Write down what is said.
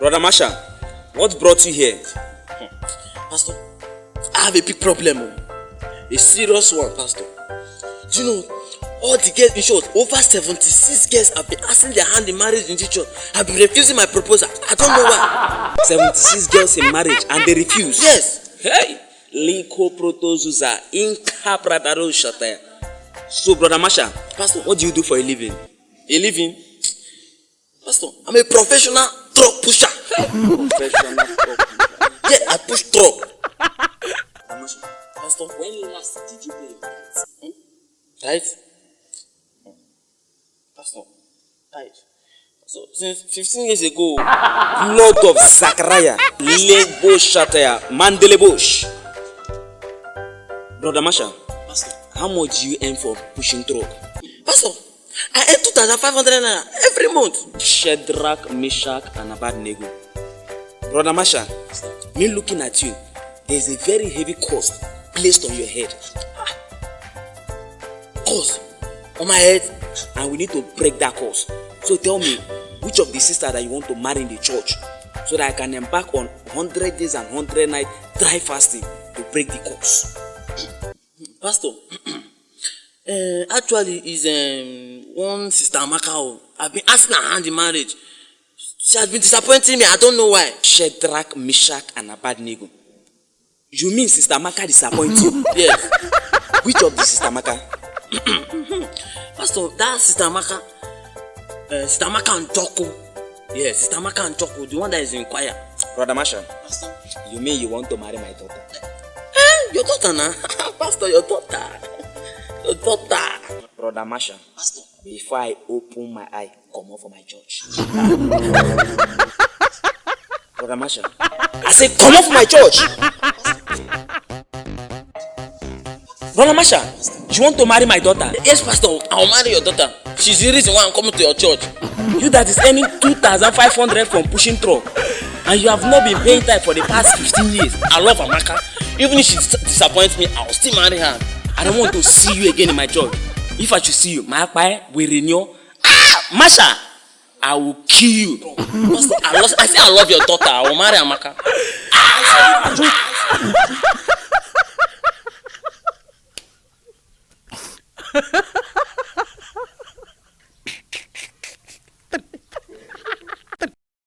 Brother Masha, what brought you here? Pastor, I have a big problem. A serious one, Pastor. Do you know, all the girls, in short, over 76 girls have been asking their hand in marriage in this church. Have been refusing my proposal. I don't know why. 76 girls in marriage and they refuse? Yes. Hey! Liko protozuza inka prataro shataya. So, Brother Masha, Pastor, what do you do for a living? A living? Pastor, I'm a professional truck pusher. Professional truck pusher. Yeah, I push truck. Pastor, when last did you pay your tithe? Right? Pastor, right. So, since 15 years ago, Blood of Zachariah, Lebo Shataya, Mandelebosh. Brother Masha, Pastor, how much do you earn for pushing truck? Pastor, I earn 2,500 naira every month. Shadrach, Meshach, and Abednego. Brother Masha, me looking at you, there's a very heavy cost placed on your head. Cost on my head, and we need to break that cost. So tell me, which of the sisters that you want to marry in the church, so that I can embark on 100 days and 100 nights dry fasting to break the cost. Pastor, actually is one sister AMAKA. I've been asking her hand in marriage. She has been disappointing me. I don't know why. Shadrach, Meshach, and Abednego. You mean Sister AMAKA disappoints you? Yes. Which of the Sister AMAKA? Pastor, that Sister AMAKA, Sister AMAKA and Toko. Yes, Sister AMAKA and Toko, the one that is in choir. Brother Masha, Pastor, you mean you want to marry my daughter? Your daughter now? Pastor, your daughter. Your daughter. Brother Masha, Pastor, before I open my eye, come off for my church. Brother Masha, I say come off my church. Brother Masha, you want to marry my daughter? Yes, Pastor, I'll marry your daughter. She's the reason why I'm coming to your church. You that is earning 2,500 from pushing truck, and you have not been paying tithe for the past 15 years. I love AMAKA. Even if she disappoints me, I'll still marry her. I don't want to see you again in my church. If I should see you, my pie will renew. Masha, I will kill you. Pastor, I say I love your daughter. I will marry AMAKA.